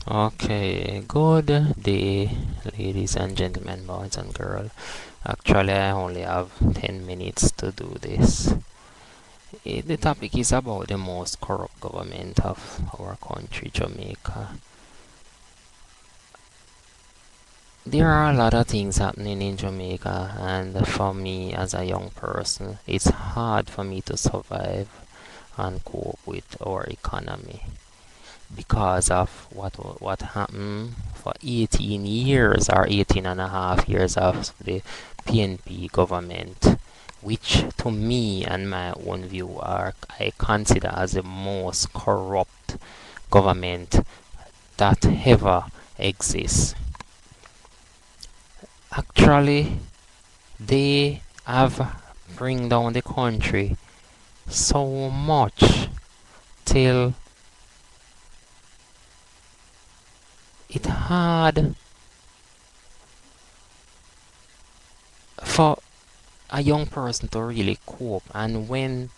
Okay, good day, ladies and gentlemen, boys and girls. Actually, I only have 10 minutes to do this. The topic is about the most corrupt government of our country, Jamaica. There are a lot of things happening in Jamaica, and for me as a young person, it's hard for me to survive and cope with our economy because of what happened for 18 years or 18 and a half years of the PNP government, which to me and my own view are I consider as the most corrupt government that ever exists. Actually, they have bring down the country so much till it hard for a young person to really cope. And when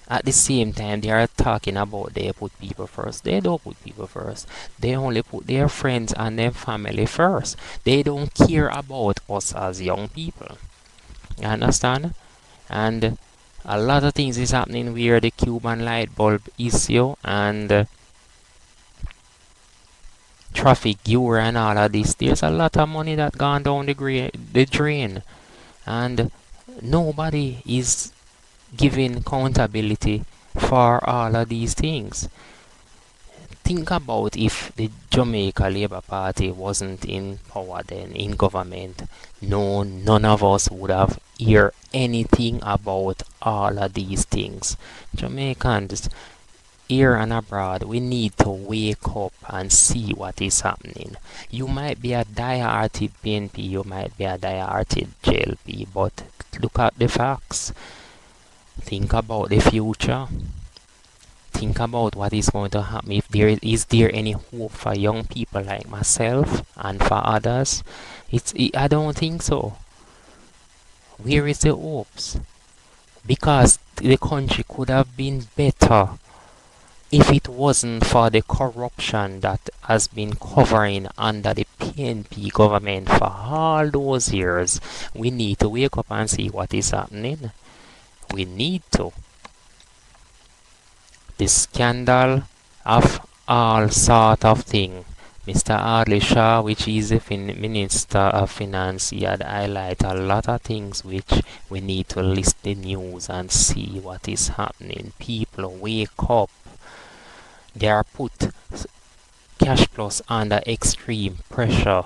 at the same time they are talking about they put people first, they don't put people first. They only put their friends and their family first. They don't care about us as young people. You understand? And a lot of things is happening where the Cuban light bulb issue and traffic gear and all of this. There's a lot of money that gone down the drain, and nobody is giving accountability for all of these things. Think about if the Jamaica Labour Party wasn't in power then, in government. No, none of us would have heard anything about all of these things. Jamaicans here and abroad, we need to wake up and see what is happening. You might be a die-hearted PNP, you might be a die-hearted JLP, but look at the facts. Think about the future. Think about what is going to happen. If there any hope for young people like myself and for others? I don't think so. Where is the hopes? Because the country could have been better if it wasn't for the corruption that has been covering under the PNP government for all those years. We need to wake up and see what is happening. We need to. The scandal of all sort of thing. Mr. Adley Shaw, which is the Minister of Finance, he had highlighted a lot of things which we need to list the news and see what is happening. People wake up. They are put cash plus under extreme pressure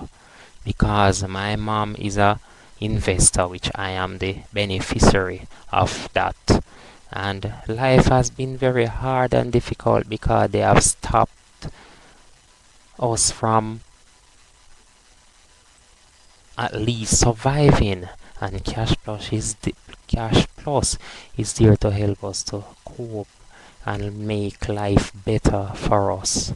because my mom is a investor, which I am the beneficiary of that. And life has been very hard and difficult because they have stopped us from at least surviving. And cash plus is there to help us to cope and make life better for us.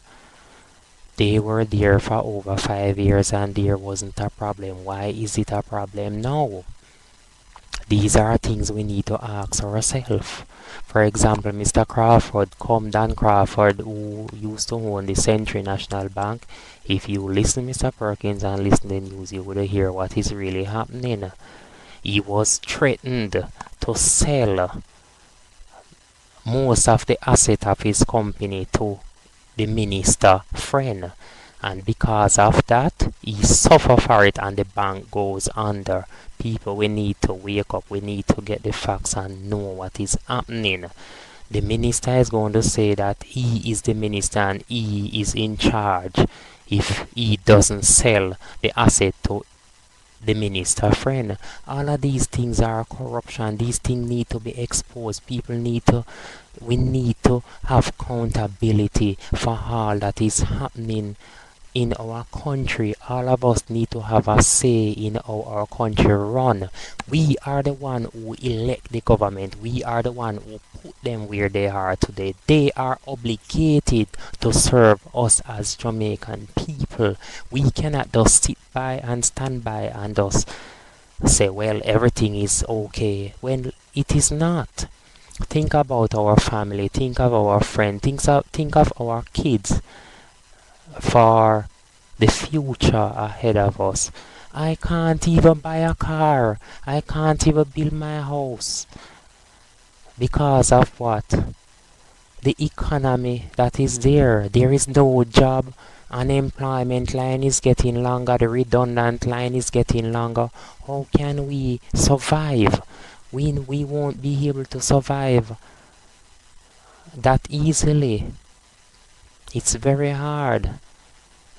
They were there for over 5 years and there wasn't a problem. Why is it a problem now? These are things we need to ask ourselves. For example, Mr. Crawford, Dan Crawford, who used to own the Century National Bank. If you listen to Mr. Perkins and listen to the news, you would hear what is really happening. He was threatened to sell most of the asset of his company to the minister friend, and because of that he suffer for it and the bank goes under. People, we need to wake up, we need to get the facts and know what is happening. The minister is going to say that he is the minister and he is in charge if he doesn't sell the asset to the minister friend. All of these things are corruption. These things need to be exposed. We need to have accountability for all that is happening in our country. All of us need to have a say in how our country run. We are the one who elect the government. We are the one who put them where they are today. They are obligated to serve us as Jamaican people. We cannot just sit by and stand by and just say, well, everything is okay. Well, it is not. Think about our family, think of our friends, think of our kids for the future ahead of us. I can't even buy a car. I can't even build my house because of what? The economy that is there. There is no job. Unemployment line is getting longer. The redundant line is getting longer. How can we survive? We won't be able to survive that easily. It's very hard.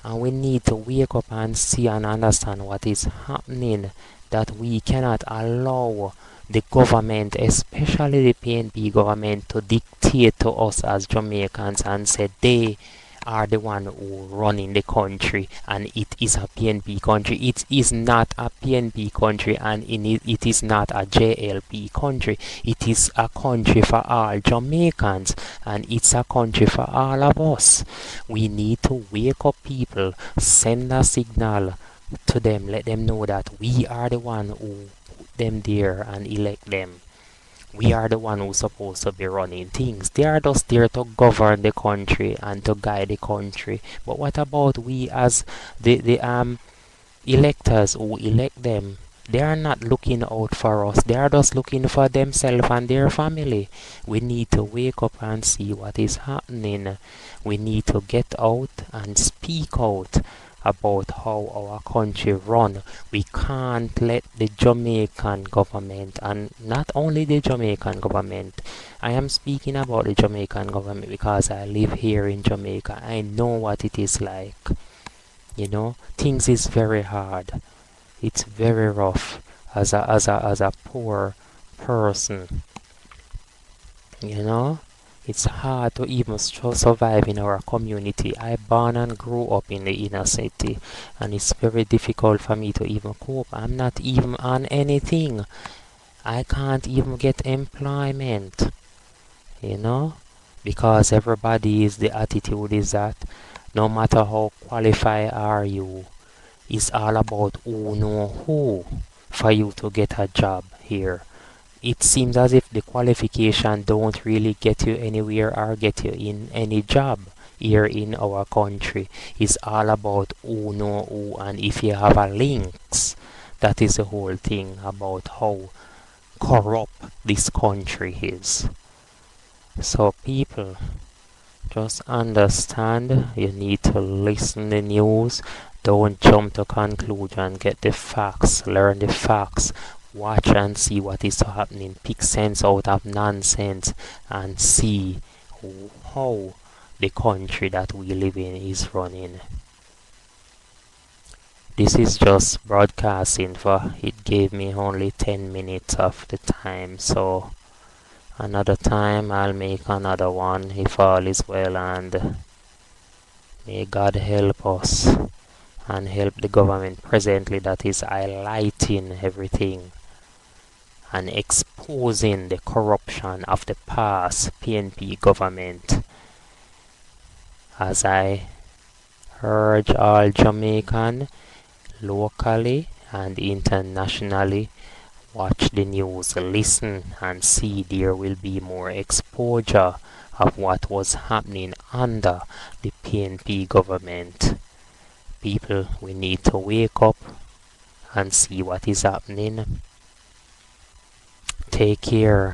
And we need to wake up and see and understand what is happening, that we cannot allow the government, especially the PNP government, to dictate to us as Jamaicans and say they are the one who running the country and it is a PNP country. It is not a PNP country and it is not a JLP country. It is a country for all Jamaicans and it's a country for all of us. We need to wake up people, send a signal to them, let them know that we are the one who put them there and elect them. We are the one who's supposed to be running things. They are just there to govern the country and to guide the country. But what about we as the electors who elect them? They are not looking out for us. They are just looking for themselves and their family. We need to wake up and see what is happening. We need to get out and speak out about how our country run. We can't let the Jamaican government, and not only the Jamaican government, I am speaking about the Jamaican government because I live here in Jamaica. I know what it is like. Things is very hard. It's very rough as a poor person. You know, it's hard to even survive in our community. I born and grew up in the inner city, and it's very difficult for me to even cope. I'm not even on anything. I can't even get employment, you know, because the attitude is that no matter how qualified are you, it's all about who know who for you to get a job here. It seems as if the qualification don't really get you anywhere or get you in any job here in our country. It's all about who know who and if you have a links. That is the whole thing about how corrupt this country is. So people, just understand you need to listen the news. Don't jump to conclusion. Get the facts. Learn the facts. Watch and see what is happening. Pick sense out of nonsense and see how the country that we live in is running. This is just broadcasting for it gave me only 10 minutes of the time, so another time I'll make another one if all is well, and may God help us and help the government presently that is highlighting everything and exposing the corruption of the past PNP government. As I urge all Jamaican locally and internationally, watch the news, listen and see. There will be more exposure of what was happening under the PNP government. People, we need to wake up and see what is happening. Take care.